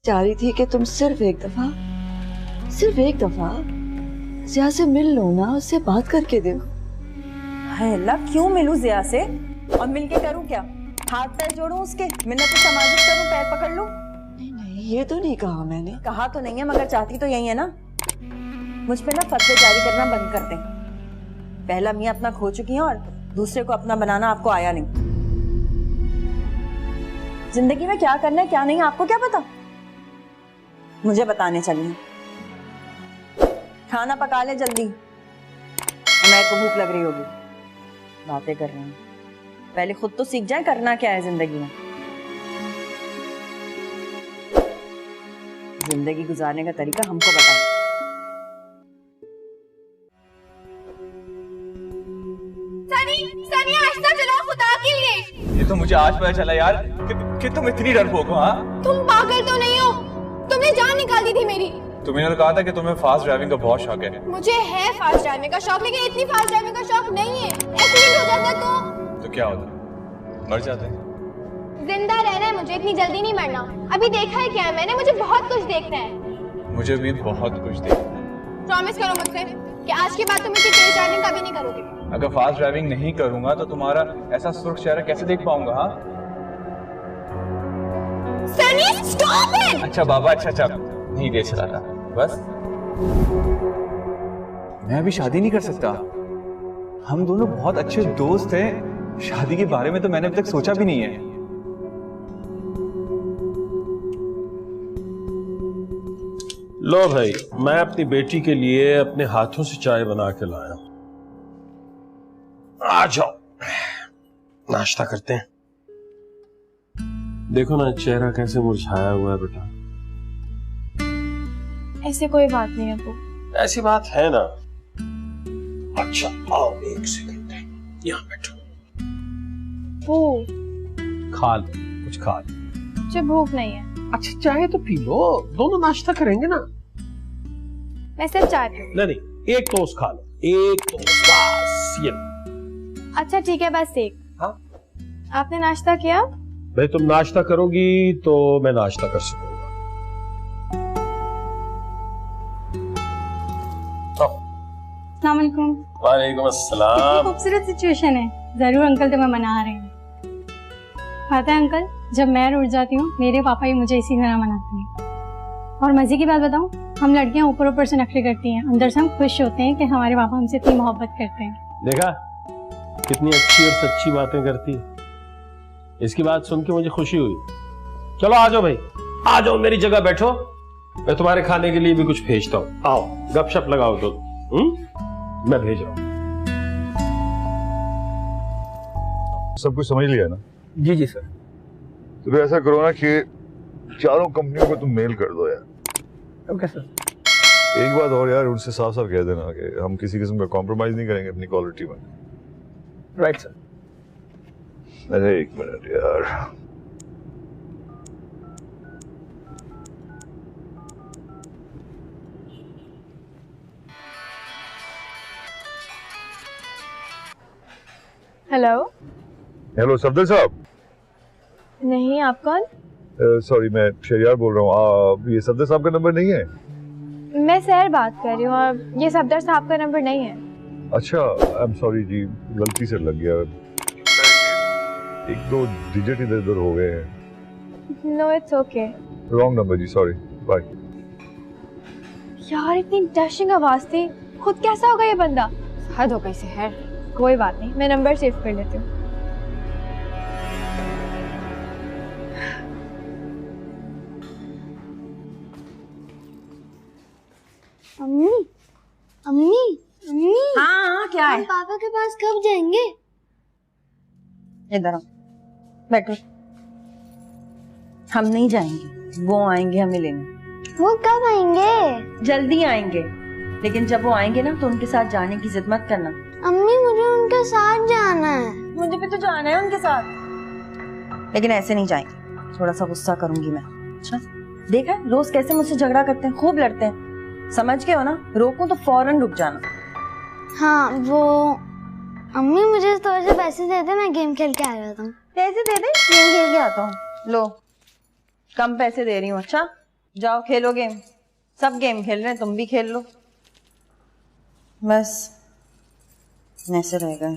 चाह रही थी कि तुम सिर्फ एक दफा जिया से मिल लो ना, उससे बात करके देखो। हाय अल्लाह, क्यों मिलूं जिया से? और मिलके करूं क्या? हाथ पैर जोड़ूं उसके, मिन्नत समाजित करूं, पैर पकड़ लूं? नहीं, ये तो नहीं कहा मैंने। कहा तो नहीं है, मगर चाहती तो यही है ना। मुझ पे ना फतवे जारी करना बंद कर दें। पहला मियाँ अपना खो चुकी हैं और दूसरे को अपना बनाना आपको आया नहीं। जिंदगी में क्या करना है क्या नहीं आपको क्या पता? मुझे बताने चलिए। खाना पका ले जल्दी, मैं को भूख लग रही होगी। बातें कर रही हूँ, पहले खुद तो सीख जाए करना क्या है जिंदगी में। जिंदगी गुजारने का तरीका हमको बताएं। सनी आहिस्ता चलाओ खुदा के लिए। ये तो मुझे आज पता चला यार कि तुम इतनी डरपोक हो। हाँ, तुम पागल तो नहीं हो? तुमने जान निकाल दी थी मेरी। तुमने तो कहा था कि तुम्हें फास्ट ड्राइविंग का बहुत शौक है। मुझे है फास्ट ड्राइविंग का शौक, लेकिन इतनी फास्ट ड्राइविंग का शौक नहीं है। एक्सीडेंट हो जाता तो क्या होता? मर जाते। जिंदा रहना है मुझे, इतनी जल्दी नहीं मरना। अभी देखा है क्या है मैंने, मुझे बहुत कुछ देखना है। मुझे भी बहुत कुछ देखना है। प्रॉमिस करो मुझसे कि आज के बाद तुम इतनी तेज ड्राइविंग कभी नहीं करोगे। अगर फास्ट ड्राइविंग नहीं करूंगा तो तुम्हारा ऐसा सुर्ख चेहरा कैसे देख पाऊंगा? हाँ, सनी स्टॉप इट। अच्छा बाबा, अच्छा नहीं दे चला था बस। मैं अभी शादी नहीं कर सकता। हम दोनों बहुत अच्छे दोस्त हैं। शादी के बारे में तो मैंने अभी तक सोचा भी नहीं है। लो भाई, मैं अपनी बेटी के लिए अपने हाथों से चाय बना के लाया हूं। आ जाओ, नाश्ता करते हैं। देखो ना चेहरा कैसे मुरझाया हुआ है बेटा। ऐसे कोई बात नहीं है अब्बू। ऐसी बात है ना। अच्छा आओ, एक सेकंड यहाँ बैठो। वो खा लो, कुछ खा लो। मुझे भूख नहीं है। अच्छा चाय तो पी लो, दोनों नाश्ता करेंगे ना। मैं सिर्फ चाय पीऊंगी। नहीं, एक टोस्ट खा लो, एक टोस्ट बस। ये अच्छा ठीक है, बस एक। हाँ, आपने नाश्ता किया? भाई तुम नाश्ता करोगी तो मैं नाश्ता कर सकूंगा। अस्सलाम वालेकुम। वालेकुम अस्सलाम। खूबसूरत सिचुएशन है, जरूर अंकल तुम्हें मना रहे हैं। पता है अंकल, जब मैं रुठ जाती हूँ मेरे पापा ही मुझे इसी तरह मनाते हैं। और मजे की बात बताऊँ, हम लड़कियाँ ऊपर से नखरे करती हैं, अंदर से हम खुश होते हैं कि हमारे पापा हमसे इतनी मोहब्बत करते हैं। देखा कितनी अच्छी और सच्ची बातें करती है। इसकी बात सुन के मुझे खुशी हुई। चलो आ जाओ भाई, आ जाओ मेरी जगह बैठो, मैं तुम्हारे खाने के लिए भी कुछ भेजता हूँ। आओ गपशप लगाओ तो। मैं भेज रहा हूँ। सब कुछ समझ लिया ना? जी जी सर। तो फिर ऐसा करो ना कि चारों कंपनियों को तुम मेल कर दो यार। Okay sir. एक बात और यार, उनसे साफ साफ कह देना कि हम किसी किस्म का कॉम्प्रोमाइज नहीं करेंगे अपनी क्वालिटी में। Right sir. अरे एक मिनट यार, हेलो। हेलो सफदर साहब। नहीं, आप कौन? सॉरी, मैं शहरियार बोल रहा हूँ। ये सफदर साहब का नंबर नहीं है? मैं सहर बात कर रही हूँ और ये सफदर साहब का नंबर नहीं है। अच्छा, आई एम सॉरी जी, गलती से लग गया। एक दो डिजिट इधर उधर हो गए हैं। No it's okay. Wrong number जी, सॉरी, बाय। यार इतनी डैशिंग आवाज थी, खुद कैसा होगा ये बंदा? हद हो गई सहर। कोई बात नहीं, मैं नंबर सेव कर लेती हूँ। अम्मी अम्मी अम्मी। हाँ क्या है? हम पापा के पास कब जाएंगे? इधर आओ, बैठो। हम नहीं जाएंगे, वो आएंगे हमें लेने। वो कब आएंगे? जल्दी आएंगे, लेकिन जब वो आएंगे ना तो उनके साथ जाने की जिद मत करना। अम्मी मुझे उनके साथ जाना है। मुझे भी तो जाना है उनके साथ, लेकिन ऐसे नहीं जाएंगे। थोड़ा सा गुस्सा करूंगी मैं। अच्छा देखा रोज कैसे मुझसे झगड़ा करते हैं, खूब लड़ते हैं। समझ गए हो ना? रोकूं तो फौरन रुक जाना। हाँ वो अम्मी मुझे थोड़े से पैसे दे दे, मैं गेम खेल के आ जाता हूँ। पैसे दे दे, गेम खेल के आता हूँ। लो कम पैसे दे रही हूँ। अच्छा जाओ खेलो गेम, सब गेम खेल रहे हैं, तुम भी खेल लो। बस ऐसे रहेगा।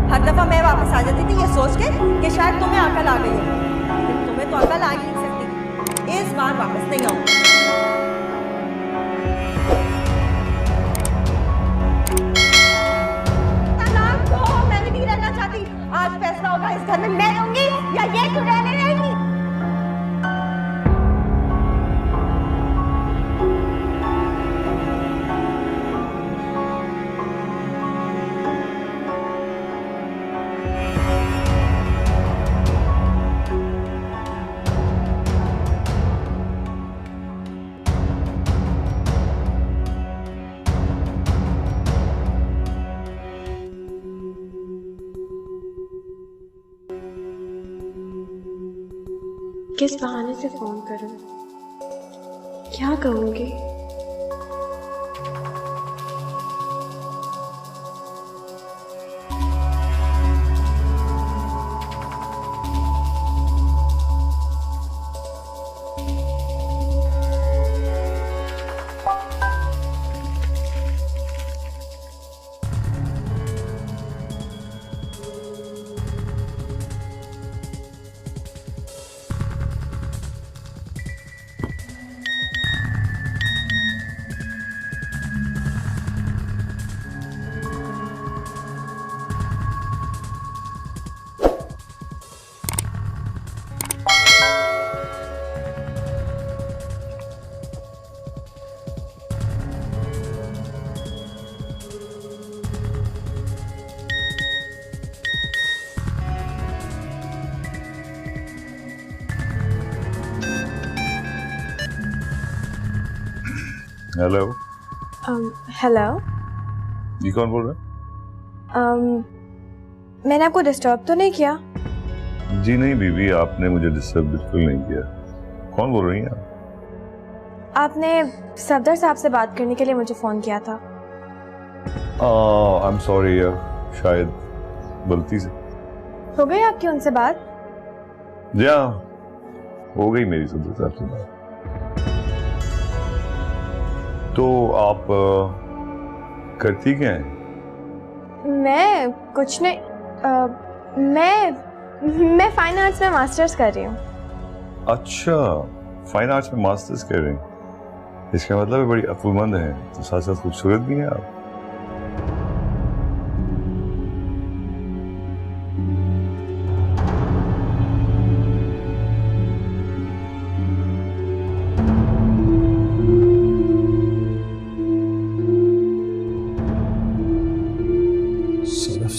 हर दफा मैं वापस आ जाती थी ये सोच के कि शायद तुम्हें अकल आ गई हो, लेकिन तुम्हें तो अकल आ ही नहीं सकती। इस बार वापस नहीं आऊंगी। तलाक दो, मैं भी नहीं रहना चाहती। आज फैसला होगा, इस घर में मैं रहूंगी या ये क्यों रहने रहेगी। किस बहाने से फोन करूं, क्या कहूंगी? हेलो। हेलो। जी कौन बोल रहा है? मैंने आपको डिस्टर्ब तो नहीं किया? जी नहीं बीबी, आपने मुझे डिस्टर्ब बिल्कुल नहीं किया। कौन बोल रही हैं आप? आपने सफदर साहब से बात करने के लिए मुझे फोन किया था। आई एम सॉरी यार, शायद गलती से। हो गई आपकी उनसे बात? जी हाँ, हो गई मेरी सफदर साहब से बात। तो आप करती क्या हैं? मैं कुछ नहीं, मैं फाइन आर्ट्स में मास्टर्स कर रही हूँ। अच्छा, फाइन आर्ट्स में मास्टर्स कर रहे हैं, इसका मतलब है बड़ी अक्लमंद हैं, तो साथ साथ खूबसूरत भी हैं आप।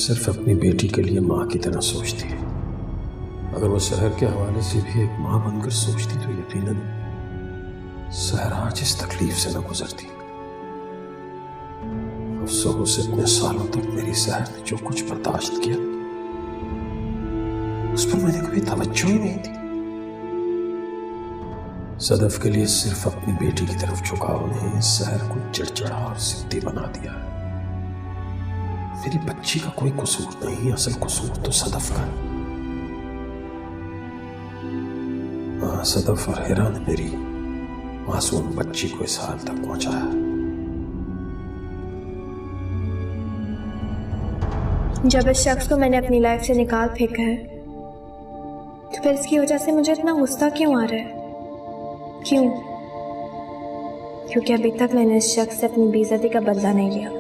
सिर्फ अपनी बेटी के लिए माँ की तरह सोचती है। अगर वो सहर के हवाले से भी एक माँ बनकर सोचती तो यकीनन सहर आज इस तकलीफ से न गुजरती। अफसोस इतने सालों तक मेरी सहर ने जो कुछ बर्दाश्त किया उस पर मैंने कभी तवज्जो ही नहीं दी। सदफ के लिए सिर्फ अपनी बेटी की तरफ झुकाव ने सहर को चिड़चिड़ा और जिद्दी बना दिया है। मेरी बच्ची का कोई कसूर नहीं, असल कसूर तो सदफ का। सदफ और हिरा ने मेरी मासूम बच्ची को इस हाल तक पहुंचाया। जब इस शख्स को मैंने अपनी लाइफ से निकाल फेंका है तो फिर इसकी वजह से मुझे इतना गुस्सा क्यों आ रहा है? क्यों? क्योंकि अभी तक मैंने इस शख्स से अपनी बेइज्जती का बदला नहीं लिया।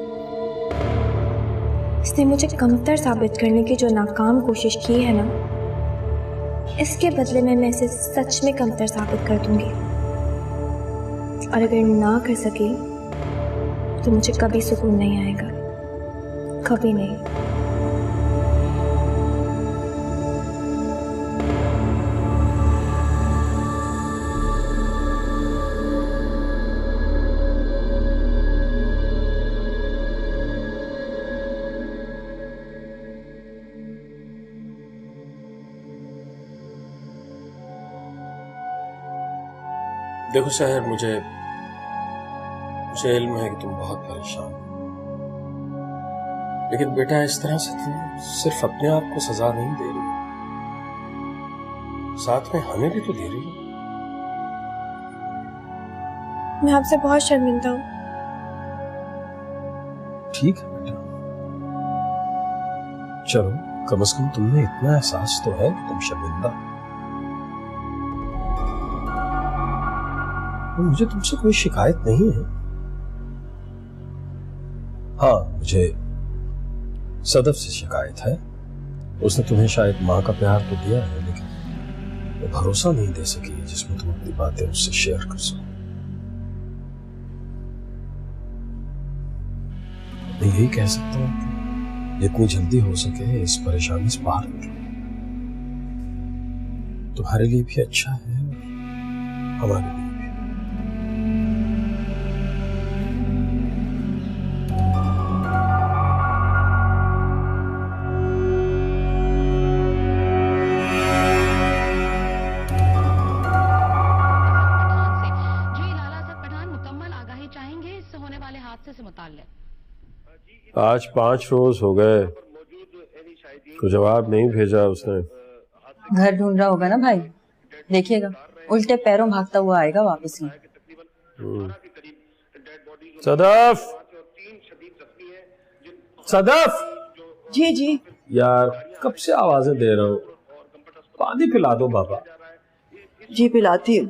इसने मुझे कमतर साबित करने की जो नाकाम कोशिश की है ना, इसके बदले में इसे सच में कमतर साबित कर दूंगी। और अगर ना कर सकी तो मुझे कभी सुकून नहीं आएगा, कभी नहीं। देखो शहर, मुझे इल्म है कि तुम बहुत परेशान हो, लेकिन बेटा इस तरह से तुम सिर्फ अपने आप को सजा नहीं दे रही, साथ में हमें भी तो दे रही हो। मैं आपसे बहुत शर्मिंदा हूँ। ठीक है बेटा, चलो कम से कम तुम्हें इतना एहसास तो है कि तुम शर्मिंदा हो। मुझे तुमसे कोई शिकायत नहीं है। हाँ, मुझे सदफ से शिकायत है। उसने तुम्हें शायद माँ का प्यार तो दिया है, लेकिन वो भरोसा नहीं दे सकी जिसमें तुम अपनी बातें उससे शेयर कर सको। मैं यही कह सकता हूँ कि जितनी जल्दी हो सके इस परेशानी से बाहर निकलो। तुम्हारे लिए भी अच्छा है और हमारे लिए। आज 5 रोज हो गए, तो जवाब नहीं भेजा उसने। घर ढूंढ रहा होगा ना भाई, देखिएगा उल्टे पैरों भागता हुआ आएगा वापस ही। सदफ, सदफ! जी जी। यार कब से आवाजें दे रहा हूँ, पानी पिला दो बाबा। जी पिलाती हूँ।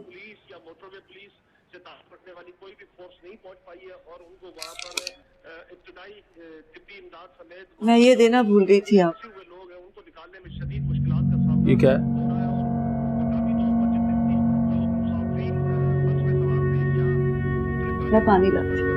मैं ये देना भूल गई थी आप। ये क्या है? मैं पानी लाती हूँ।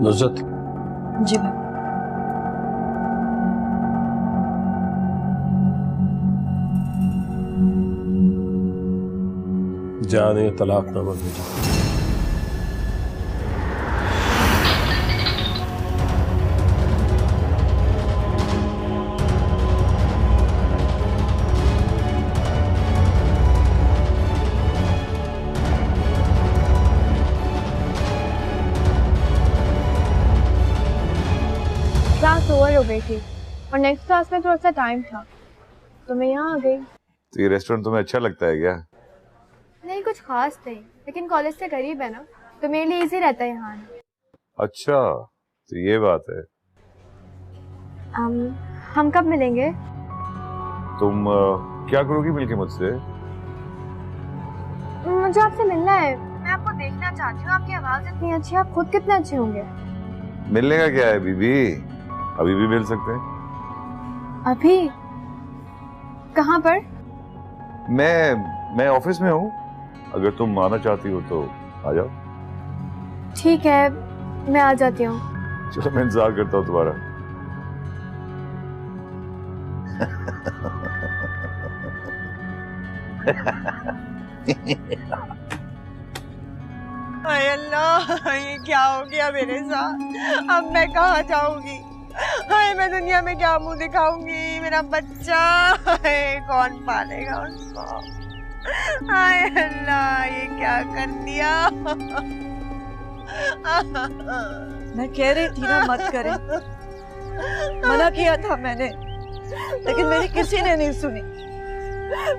नुज़रत, जी भाई। जाने तलाकनामा भेजा। क्लास ओवर हो गई थी और नेक्स्ट क्लास में थोड़ा सा टाइम था, तो मैं यहाँ आ गई। तो ये रेस्टोरेंट तुम्हें अच्छा लगता है क्या? नहीं, कुछ खास नहीं, लेकिन कॉलेज से करीब है ना, तो मेरे लिए इजी रहता है यहाँ आना। अच्छा, तो ये बात है। हम कब मिलेंगे? तुम क्या करोगी मिलके मुझसे? मुझे आपसे मिलना है, मैं आपको देखना चाहती हूँ। आपकी आवाज इतनी अच्छी है, आप खुद कितने अच्छे होंगे। मिलने का क्या है बीबी, अभी भी मिल सकते हैं। अभी? कहाँ पर? मैं ऑफिस में हूँ, अगर तुम आना चाहती हो तो आ जाओ। ठीक है, मैं आ जाती हूँ। चलो, मैं इंतजार करता हूँ तुम्हारा। हाय अल्लाह, ये क्या हो गया मेरे साथ? अब मैं कहाँ जाऊंगी? हाय, मैं दुनिया में क्या मुंह दिखाऊंगी? मेरा बच्चा है, कौन पालेगा उसको? हाय अल्लाह, ये क्या कर दिया? मैं कह रही थी ना मत करें, मना किया था मैंने, लेकिन मेरी किसी ने नहीं सुनी।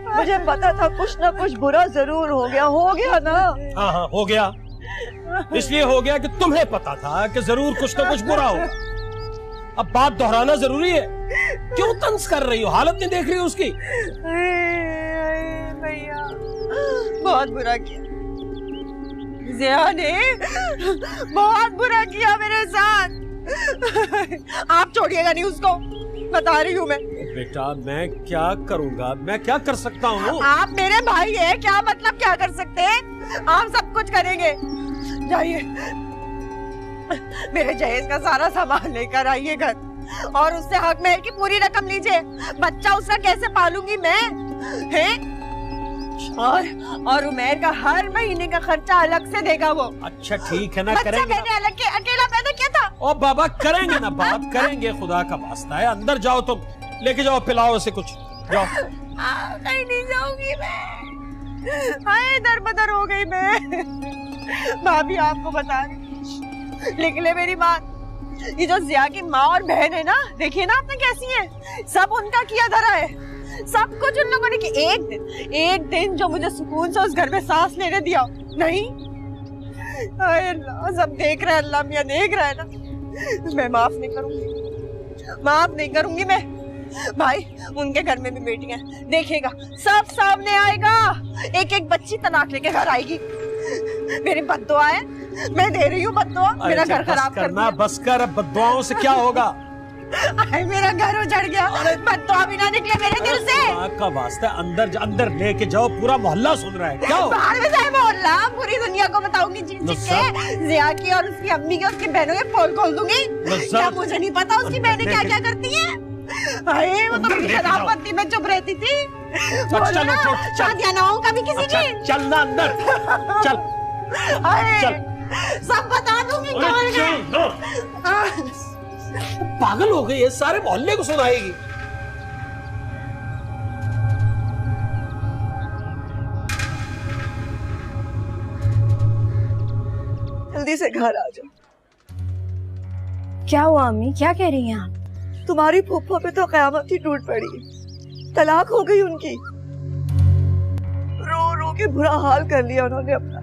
मुझे पता था कुछ ना कुछ बुरा जरूर हो गया ना। हाँ हाँ हो गया, इसलिए हो गया कि तुम्हें पता था कि जरूर कुछ ना कुछ बुरा होगा। अब बात दोहराना जरूरी है? क्यों तंज कर रही हो? हालत नहीं देख रही हो उसकी? भैया बहुत बुरा किया, जिया ने बहुत बुरा किया मेरे साथ। आप छोड़िएगा नहीं उसको, बता रही हूँ मैं। बेटा मैं क्या करूँगा, मैं क्या कर सकता हूँ? आप मेरे भाई हैं, क्या मतलब क्या कर सकते हैं? आप सब कुछ करेंगे। जाइए मेरे जहेज का सारा सामान लेकर आइए घर, और उससे हक में है कि पूरी रकम लीजिए। बच्चा उसका कैसे पालूंगी मैं, हैं? और उमेर का हर महीने का खर्चा अलग से देगा वो। अच्छा ठीक है ना, बच्चा करेंगे मैंने अलग के अकेला पैदा किया था। ओ बाबा करेंगे ना बात, करेंगे, खुदा का वास्ता है। अंदर जाओ तुम, लेके जाओ, पिलाओ उसे कुछ, जाओ। कहीं नहीं जाऊंगी मैं, हाय दर बदर हो गई मैं। भाभी आपको बता रही, लिख ले मेरी बात। ये जो जिया की माँ और बहन है ना, देखिए ना आपने कैसी है, सब उनका किया धरा है, सब कुछ उन लोगों ने कि एक दिन जो मुझे सुकून से उस घर में सांस लेने दिया नहीं। अल्लाह सब देख रहा है, अल्लाह मियां देख रहा है ना। मैं माफ नहीं करूंगी मैं। भाई उनके घर में भी बेटियां, देखिएगा सब सामने आएगा, एक एक बच्ची तलाक लेके घर आएगी। मेरी बद्दुआ है, मैं दे रही हूँ बद्दुआ, मेरा घर खराब करना। बस कर, अब बद्दुआओं से क्या होगा? मेरा घर उजड़ गया, बद्दुआ भी ना निकले मेरे दिल से। का वास्ता अंदर लेके जाओ, पूरा मोहल्ला सुन रहा है। क्या बाहर में जाए मोहल्ला, पूरी दुनिया को बताऊंगी जिया की और उसकी अम्मी की, उसकी बहनों के पोल खोल दूंगी। क्या मुझे नहीं पता उसकी बहनें क्या क्या करती हैं? अरे वो तो शराबपत्ती में चुप रहती थी। शादियां ना हो कभी किसी की। चलना अंदर, चल चल, सब बता दूंगी कौन है। पागल हो गई है, सारे मोहल्ले को सुनाएगी। जल्दी से घर आ जाओ। क्या हुआ अम्मी, क्या कह रही हैं आप? तुम्हारी फूफा पे तो कयामत ही टूट पड़ी, तलाक हो गई उनकी। रो रो के बुरा हाल कर लिया उन्होंने अपना।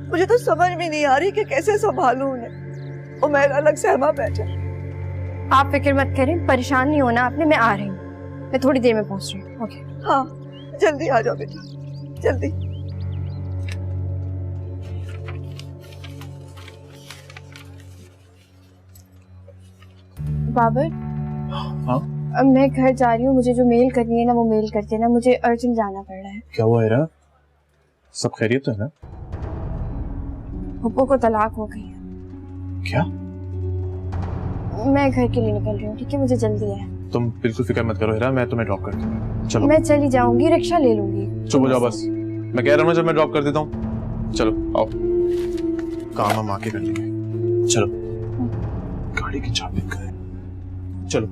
मुझे तो समझ में नहीं आ रही कि कैसे संभालूं उन्हें। और मैं अलग सहमा बैठा। आप फिक्र मत करें, परेशान नहीं होना आपने, मैं आ रही हूँ, मैं थोड़ी देर में पहुँच रही हूँ। ओके हाँ जल्दी आ जाओ बेटा, जल्दी। बाबर, हाँ? अब मैं घर जा रही हूँ, मुझे जो मेल करनी है ना वो मेल कर देना, मुझे अर्जेंट जाना पड़ रहा है। क्या हुआ हिरा, सब खैरियत है ना? पप्पू को तलाक हो गई है। क्या? मैं घर के लिए निकल रही हूँ, ठीक है, मुझे जल्दी है। तुम बिल्कुल फिक्र मत करो हिरा, मैं तुम्हें ड्रॉप कर दूंगा। चलो मैं चली जाऊंगी, रिक्शा ले लूंगी। चुप हो जाओ बस, मैं कह रहा हूँ ना जब मैं ड्रॉप कर देता हूँ। चलो आओ, काम हम आके कर लेंगे। चलो गाड़ी की चाबी करें, चलो।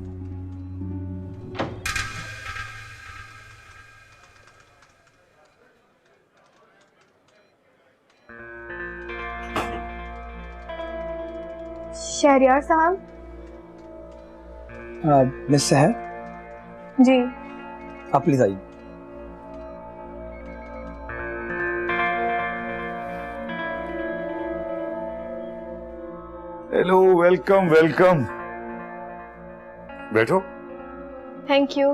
शहरियार साहब। मिस सहर जी, आप प्लीज आइए। हेलो, वेलकम वेलकम, बैठो। Thank you.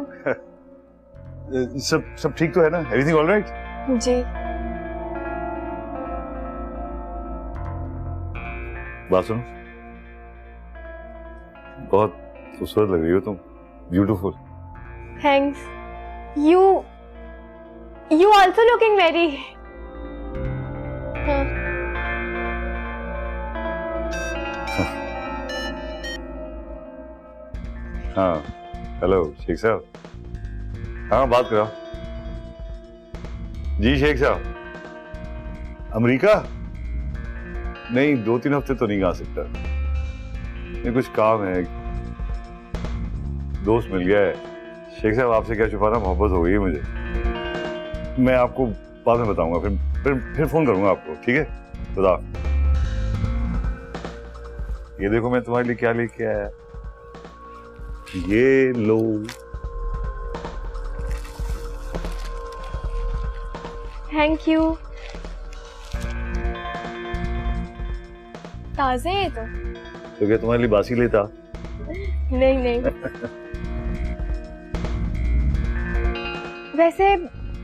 सब ठीक तो है ना? Everything all right? जी। बात सुनो, बहुत खूबसूरत लग रही हो तुम, beautiful. Thanks. You also looking very। हाँ हेलो शेख साहब। हाँ बात करो। जी शेख साहब, अमेरिका नहीं, 2-3 हफ्ते तो नहीं आ सकता, ये कुछ काम है, दोस्त मिल गया है। शेख साहब आपसे क्या छुपाना, मोहब्बत हो गई है मुझे। मैं आपको बाद में बताऊंगा, फिर फोन करूंगा आपको, ठीक है? खुदा। ये देखो मैं तुम्हारे लिए क्या लेके आया, ये लो। Thank you. ताज़े है तो क्या तुम्हारे लिए बासी लेता? नहीं नहीं। वैसे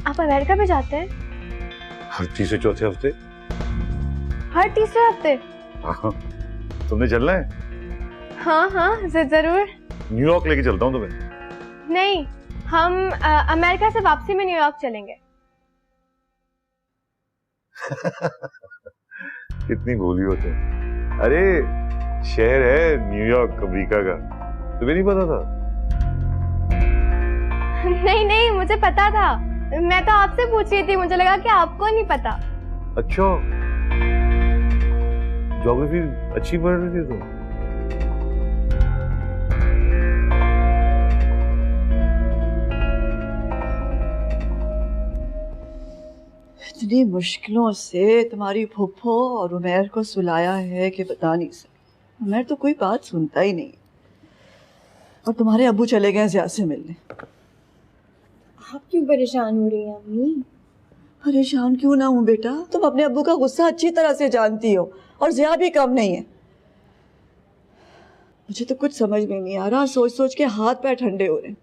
आप अमेरिका में जाते हैं? हर तीसरे चौथे हफ्ते। हर तीसरे हफ्ते? हाँ, तुमने चलना है? हाँ हाँ जरूर। न्यूयॉर्क लेके चलता हूँ तुम्हें। नहीं, हम अमेरिका से वापसी में न्यूयॉर्क चलेंगे। कितनी भोली हो तुम। अरे शहर है न्यूयॉर्क अमेरिका का, तुम्हें नहीं पता था? नहीं नहीं, मुझे पता था, मैं तो आपसे पूछ रही थी, मुझे लगा कि आपको नहीं पता। अच्छा, ज्योग्राफी अच्छी पढ़ रही थी तुम? इतनी मुश्किलों से तुम्हारी फूफो और उमेर को सुलाया है कि बता नहीं सकती। उमेर तो कोई बात सुनता ही नहीं, और तुम्हारे अब्बू चले गए ज़िया से मिलने। आप क्यों परेशान हो रही हैं अम्मी? परेशान क्यों ना हूँ बेटा, तुम अपने अब्बू का गुस्सा अच्छी तरह से जानती हो, और ज़िया भी कम नहीं है। मुझे तो कुछ समझ में नहीं आ रहा, सोच सोच के हाथ पैर ठंडे हो रहे हैं।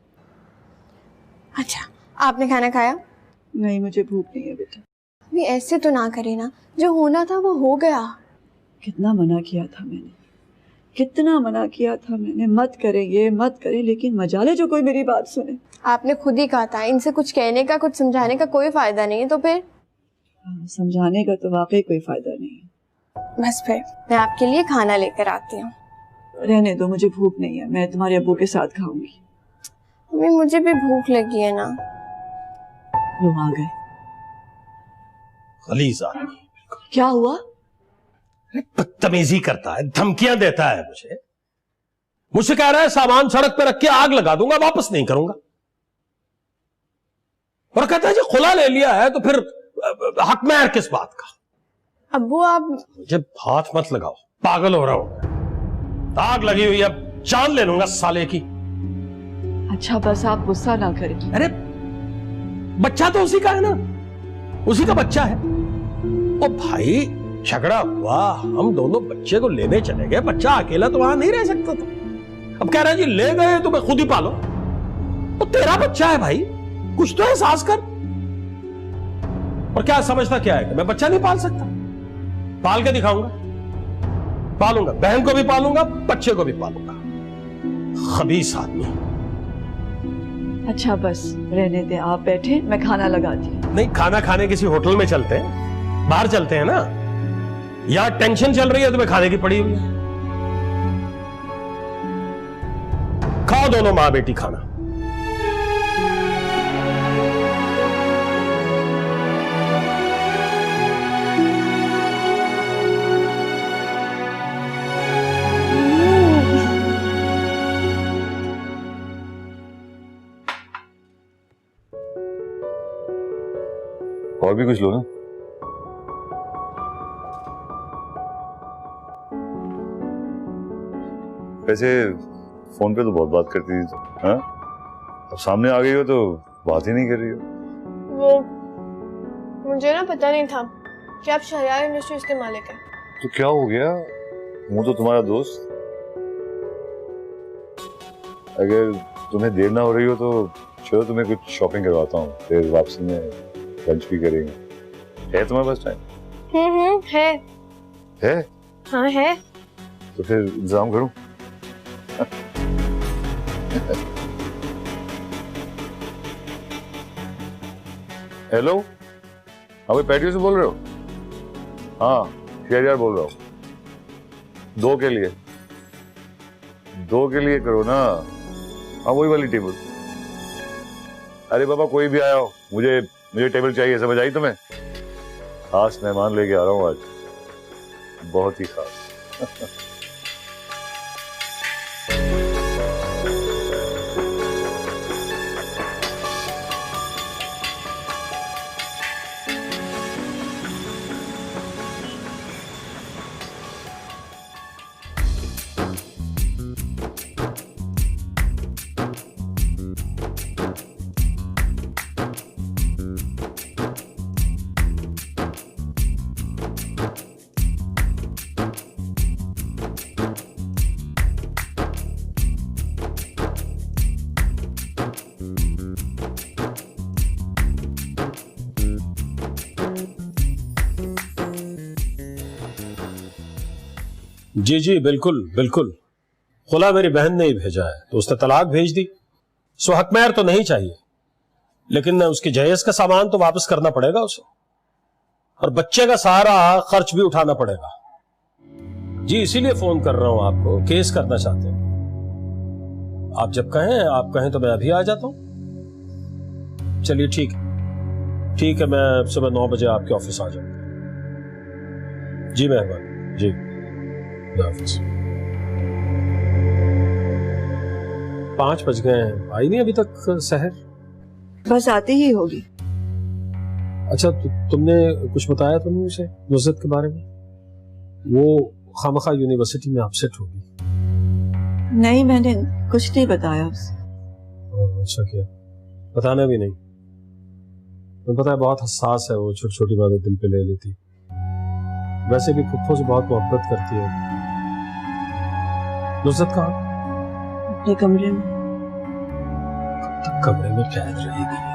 अच्छा, आपने खाना खाया? नहीं, मुझे भूख नहीं है बेटा। भी ऐसे तो ना करे ना, जो होना था वो हो गया। कितना मना किया था मैंने, कितना मना किया था मैंने, मत करें ये मत करें, लेकिन मजाले जो कोई मेरी बात सुने। आपने खुद ही कहा था इनसे कुछ कहने का, कुछ समझाने का कोई फायदा नहीं है, तो फिर? समझाने का तो वाकई कोई फायदा नहीं है। बस फिर मैं आपके लिए खाना लेकर आती हूँ। रहने दो, मुझे भूख नहीं है, मैं तुम्हारे अब्बू के साथ खाऊंगी। मम्मी मुझे भी भूख लगी है ना। लोग आ गए। गलीज़ आदमी। क्या हुआ? बदतमीजी करता है, धमकियां देता है मुझसे कह रहा है सामान सड़क पे रख के आग लगा दूंगा, वापस नहीं करूंगा। और कहता है जी खुला ले लिया है तो फिर हक में है किस बात का? अब्बू आप मुझे हाथ मत लगाओ, पागल हो रहा हूं। आग लगी हुई है, जान ले लूंगा साले की। अच्छा बस आप गुस्सा ना करें। अरे बच्चा तो उसी का है ना, उसी का बच्चा है। ओ भाई झगड़ा हुआ, हम दोनों बच्चे को लेने चले गए, बच्चा अकेला तो वहां नहीं रह सकता था। अब कह रहा है जी ले गए तो मैं खुद ही पालो। तो तेरा बच्चा है भाई, कुछ तो एहसास कर। और क्या समझता क्या है कि मैं बच्चा नहीं पाल सकता? पाल के दिखाऊंगा, पालूंगा, बहन को भी पालूंगा, बच्चे को भी पालूंगा। खबीस आदमी। अच्छा बस रहने दे, आप बैठे, मैं खाना लगाती हूँ। नहीं, खाना खाने किसी होटल में चलते हैं, बाहर चलते हैं ना। यहां टेंशन चल रही है, तुम्हें खाने की पड़ी हुई है। खाओ दोनों मां बेटी खाना। और भी कुछ लो ना। वैसे फोन पे तो बहुत बात करती थी, हाँ? अब सामने आ गई हो तो बात ही नहीं कर रही हो। वो मुझे ना पता नहीं था कि आप शहरयार इंडस्ट्रीज के मालिक हैं। तो क्या हो गया, हूँ तो तुम्हारा दोस्त। अगर तुम्हें देर ना हो रही हो तो चलो तुम्हें कुछ शॉपिंग करवाता हूँ, फिर वापसी में लंच भी करेंगे। है तुम्हारे पास टाइम? है? हाँ है। तो फिर इंतजाम करूं? हेलो, हाँ भाई पैटियो से बोल रहे हो? हाँ शहरयार बोल रहा हूँ। दो के लिए करो ना। हाँ वही वाली टेबल। अरे बाबा कोई भी आया हो, मुझे टेबल चाहिए, समझ आई तुम्हें? खास मेहमान लेके आ रहा हूँ आज, बहुत ही खास। जी जी बिल्कुल बिल्कुल। खुला मेरी बहन ने ही भेजा है तो उसने तलाक भेज दी। सो हकमैर तो नहीं चाहिए, लेकिन उसके जहेज का सामान तो वापस करना पड़ेगा उसे, और बच्चे का सारा खर्च भी उठाना पड़ेगा। जी इसीलिए फोन कर रहा हूं आपको, केस करना चाहते हैं। आप जब कहें तो मैं अभी आ जाता हूं। चलिए ठीक है, मैं सुबह 9 बजे आपके ऑफिस आ जाऊंगा। जी मेहरबानी जी, ऑफिस 5 बज गए हैं, आई नहीं अभी तक सहर? बस आती ही होगी। अच्छा तुमने कुछ बताया तो नहीं उसे नुसरत के बारे में? वो खामखा यूनिवर्सिटी में अपसेट होगी। नहीं, मैंने कुछ नहीं बताया उसे। अच्छा किया, बताना भी नहीं। तुम्हें पता है बहुत हसास है वो, छोटी छोटी बातें दिल पे ले लेती। वैसे भी फुफ्फो से बहुत मोहब्बत करती है। नुसरत कहाँ? अपने कमरे में। कब तक कमरे में कैद रहेगी?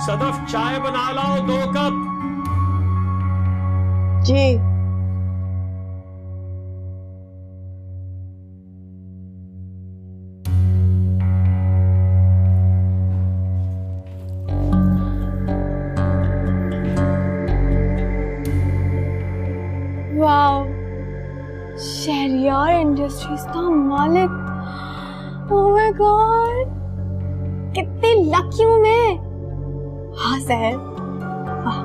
सदफ चाय बना लाओ 2 कप। जी। वाओ, शहरियार इंडस्ट्रीज का मालिक। ओह माय गॉड, कितनी लकी हूं मैं। हाँ सहर, वाह।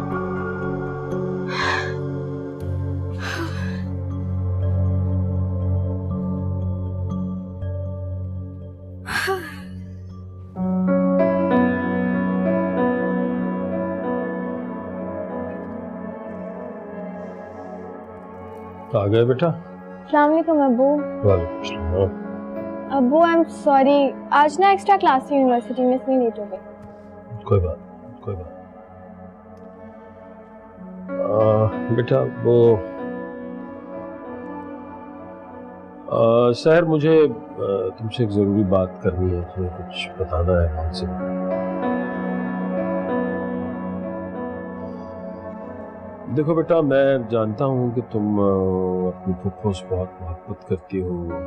आ गए बेटा? अस्सलाम वालेकुम अब्बू। वालेकुम सलाम। अब्बू आई एम सॉरी, आज ना एक्स्ट्रा क्लास थी यूनिवर्सिटी में, इसलिए लेट हो गई। कोई बात। बेटा वो सहर, मुझे तुमसे एक जरूरी बात करनी है, तुम्हें कुछ बताना है हमसे। देखो बेटा, मैं जानता हूँ कि तुम अपनी फुफ्फो से बहुत मोहब्बत करती हो, तुम्हें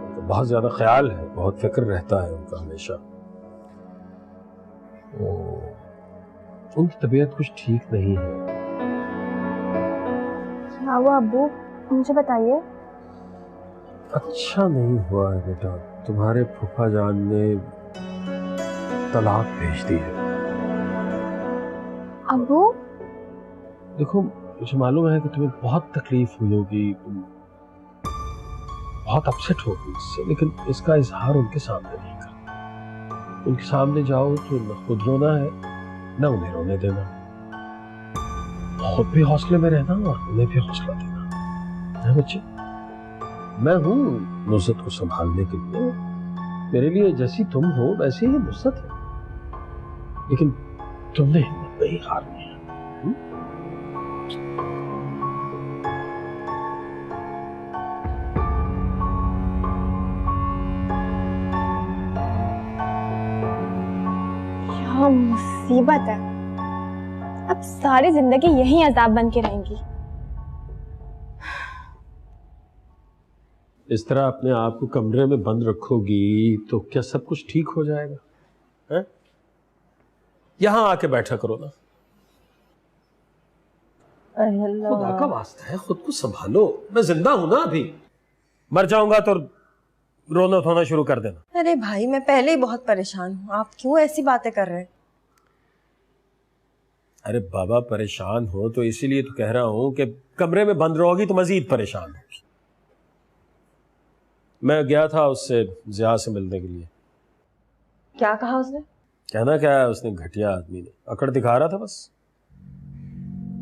उनका बहुत ज्यादा ख्याल है, बहुत फिक्र रहता है उनका हमेशा। उनकी तबीयत कुछ ठीक नहीं है। क्या हुआ अब्बू, मुझे बताइए। अच्छा नहीं हुआ है बेटा, तुम्हारे फूफा जान ने तलाक भेज दी है। अब्बू? देखो मुझे मालूम है कि तुम्हें बहुत तकलीफ हुई होगी, तुम बहुत अपसेट होगी इससे, लेकिन इसका इजहार उनके सामने नहीं करना। उनके सामने जाओ तो न खुद रोना है न उन्हें रोने देना, खुद भी हौसले में रहना और उन्हें भी हौसला देना है बच्चे। मैं हूँ नुसरत को संभालने के लिए, मेरे लिए जैसी तुम हो वैसी ही नुसरत है, लेकिन तुमने हिम्मत नहीं हारनी है। क्या मुसीबत है, अब सारी जिंदगी यही अजाब बन के रहेंगी। इस तरह अपने आप को कमरे में बंद रखोगी तो क्या सब कुछ ठीक हो जाएगा? है? यहां आके बैठा करो ना। खुदा का वास्ता है, खुद को संभालो। मैं जिंदा हूं ना, अभी मर जाऊंगा तो रोना धोना शुरू कर देना। अरे भाई, मैं पहले ही बहुत परेशान हूँ, आप क्यों ऐसी बातें कर रहे हैं? अरे बाबा, परेशान हो तो इसीलिए तो कह रहा हूं कि कमरे में बंद रहोगी तो मजीद परेशान होगी। मैं गया था उससे, जिया से मिलने के लिए। क्या कहा उसने? कहना क्या है, उसने घटिया आदमी ने अकड़ दिखा रहा था बस।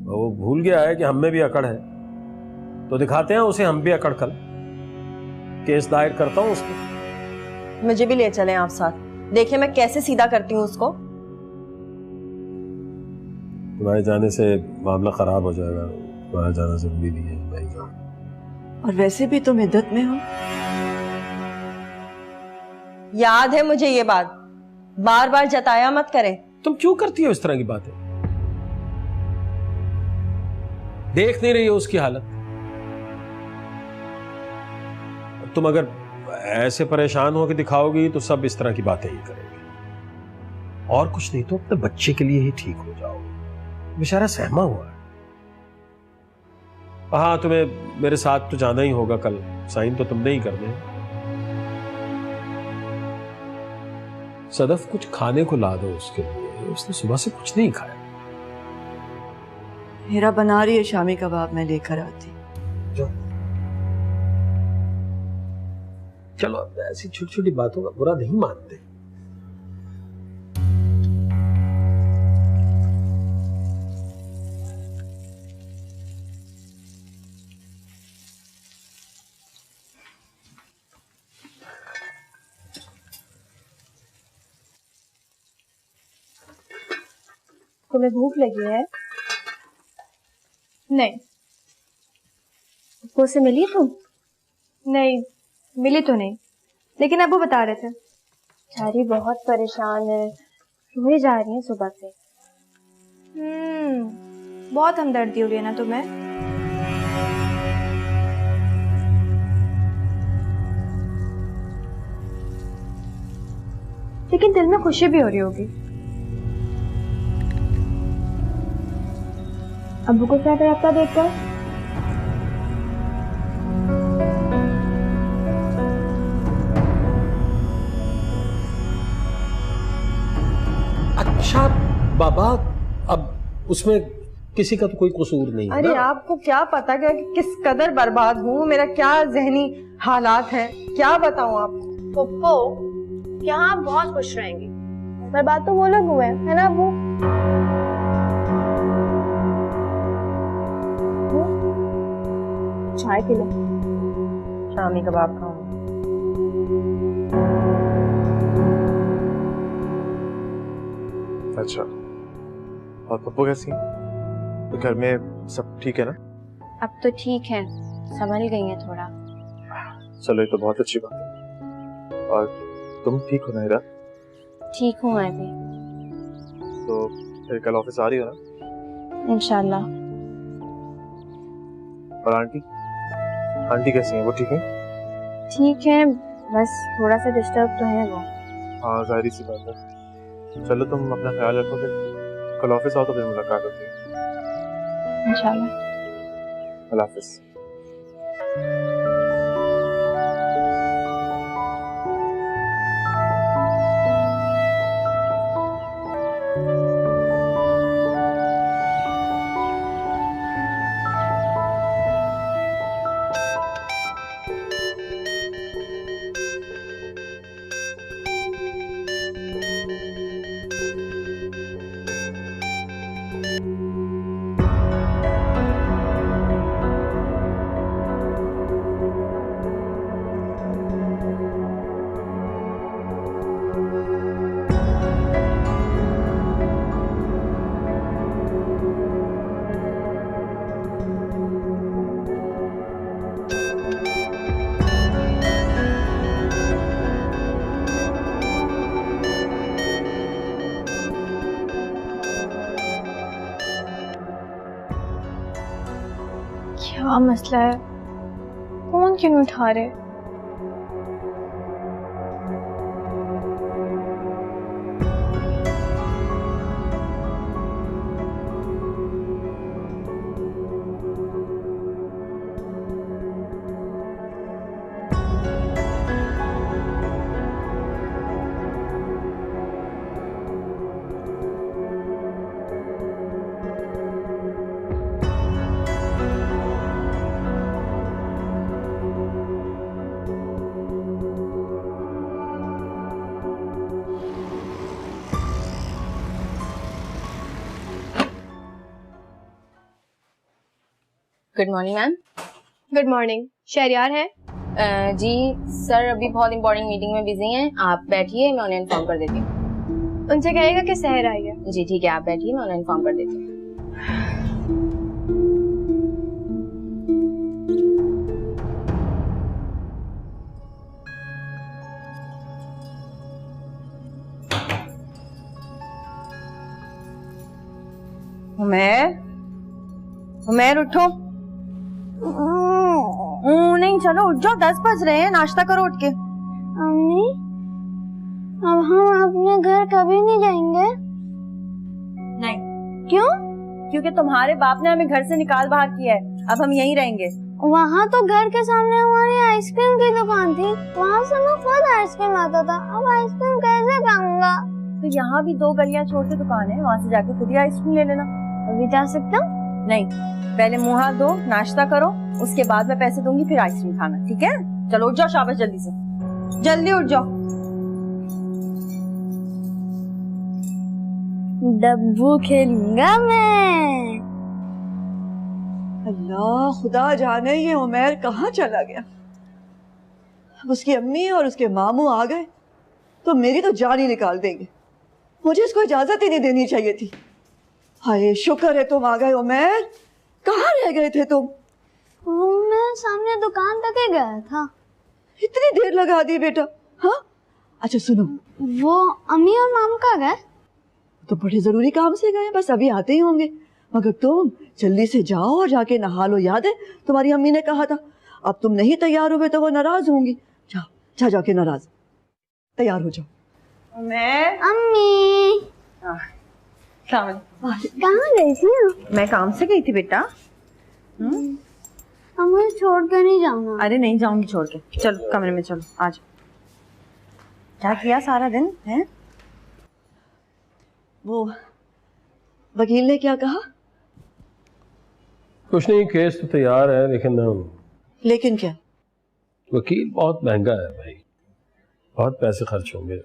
वो भूल गया है कि हम में भी अकड़ है, तो दिखाते हैं उसे हम भी अकड़ कर। केस दायर करता हूं उसको। मुझे भी ले चलें आप साथ, देखिए मैं कैसे सीधा करती हूँ उसको। तुम्हारे जाने से मामला खराब हो जाएगा, तुम्हारा जाना जरूरी नहीं है, मैं ही जाऊँ। और वैसे भी तुम इद्दत में हो। याद है मुझे ये बात, बार बार जताया मत करे। तुम क्यों करती हो इस तरह की बातें? देख नहीं रही हो उसकी हालत? तुम अगर ऐसे परेशान होकर दिखाओगी तो सब इस तरह की बातें ही करेंगे। और कुछ नहीं तो अपने बच्चे के लिए ही ठीक हो जाओ, बेचारा सहमा हुआ है। हाँ, तुम्हें मेरे साथ तो जाना ही होगा कल, साइन तो तुमने ही करने हैं। सदफ कुछ खाने को ला दो उसके लिए, उसने सुबह से कुछ नहीं खाया। मेरा बना रही है शामी कबाब, मैं लेकर आती। चलो, अब ऐसी छोटी छोटी बातों का बुरा नहीं मानते। तुम्हें भूख लगी है? नहीं। उससे मिली तुम? नहीं, मिली तो नहीं, लेकिन अब वो बता रहे थे चारी बहुत परेशान है, रोए जा रही है सुबह से। बहुत हमदर्दी हो रही है ना तुम्हें? लेकिन दिल में खुशी भी हो रही होगी। अब्बू को क्या रखता देखकर? अच्छा बाबा, अब उसमें किसी का तो कोई कसूर नहीं है। अरे आपको क्या पता क्या कि किस कदर बर्बाद हूँ, मेरा क्या जहनी हालात है, क्या बताऊँ आप? पप्पो, यहाँ आप बहुत खुश रहेंगी, बर्बाद तो वो लोग हुए है ना अब्बू? चाय पी लो। शामी कबाब खाऊं। अच्छा, और पप्पू कैसी है? तो घर में सब ठीक है ना? अब तो ठीक है, संभल गई है थोड़ा। चलो, ये तो बहुत अच्छी बात है। और तुम ठीक हो ना हीरा? ठीक हूँ मैं भी। तो फिर कल ऑफिस आ रही हो ना? इंशाल्लाह। और आंटी आंटी कैसी हैं? वो ठीक है? ठीक है, बस थोड़ा सा डिस्टर्ब तो है वो। हाँ, जाहिर सी बात है। चलो, तुम अपना ख्याल रखो, फिर कल ऑफिस आओ तो फिर मुलाकात होती है इंशाल्लाह। अल्लाह हाफिज। क्या मसला है? फोन क्यों नहीं उठा रहे? Good morning ma'am. Good morning. Shahryar है? जी सर, अभी बहुत इंपॉर्टेंट मीटिंग में बिजी हैं, आप बैठिए, मैं उन्हें इन्फॉर्म कर देती हूँ। उनसे कहेगा कि सहर आई है। जी ठीक है, आप बैठिए, मैं उन्हें इन्फॉर्म कर देती हूँ। उमेर उठो। नहीं, चलो उठ जाओ, 10 बज रहे हैं, नाश्ता करो उठ के। अम्मी, अब हम अपने घर कभी नहीं जाएंगे। नहीं। क्यों? क्योंकि तुम्हारे बाप ने हमें घर से निकाल बाहर किया है, अब हम यहीं रहेंगे। वहाँ तो घर के सामने हमारी आइसक्रीम की दुकान थी, वहाँ से मैं खुद आइसक्रीम आता था, अब आइसक्रीम कैसे खाऊंगा? तो यहाँ भी 2 गलियाँ छोड़ के दुकान है, वहाँ से जाके खुद ही आइसक्रीम ले लेना। अभी जा सकता हूँ? नहीं, पहले मुंह हाथ धो, नाश्ता करो, उसके बाद मैं पैसे दूंगी, फिर आइसक्रीम खाना, ठीक है? चलो उठ जाओ, शाबाश, जल्दी से, जल्दी उठ जाओ। डब्बू खेलूंगा मैं। अल्लाह खुदा जाने ये उमैर कहाँ चला गया। अब उसकी अम्मी और उसके मामू आ गए तो मेरी तो जान ही निकाल देंगे। मुझे इसको इजाजत ही नहीं देनी चाहिए थी। हाय शुक्र है तुम आ गए उमैर, कहाँ रह गए थे तुम? मैं सामने दुकान तक ही गया था। इतनी देर लगा दी बेटा? हाँ अच्छा सुनो, वो अम्मी और मामू कहाँ गए? तो बड़े जरूरी काम से गए, बस अभी आते ही होंगे। मगर तुम जल्दी से जाओ और जाके नहा लो। याद है तुम्हारी अम्मी ने कहा था अब तुम नहीं तैयार हुए तो वो नाराज होंगी। जाओ जा जाके नाराज तैयार हो जाओ। मैं अम्मी कहाँ गई थी? मैं काम से गई थी बेटा। मुझे छोड़ कर नहीं जाऊंगा। अरे नहीं जाऊंगी छोड़ के, चलो कमरे में चलो, आज क्या किया सारा दिन है? वो वकील ने क्या कहा? कुछ नहीं, केस तो तैयार है, लेकिन क्या? वकील बहुत महंगा है भाई, बहुत पैसे खर्च होंगे।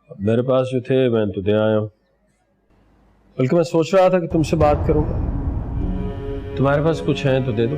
अब मेरे पास जो थे मैं तो दे आया हूँ, बल्कि मैं सोच रहा था कि तुमसे बात करूंगा। तुम्हारे पास कुछ है तो दे दो।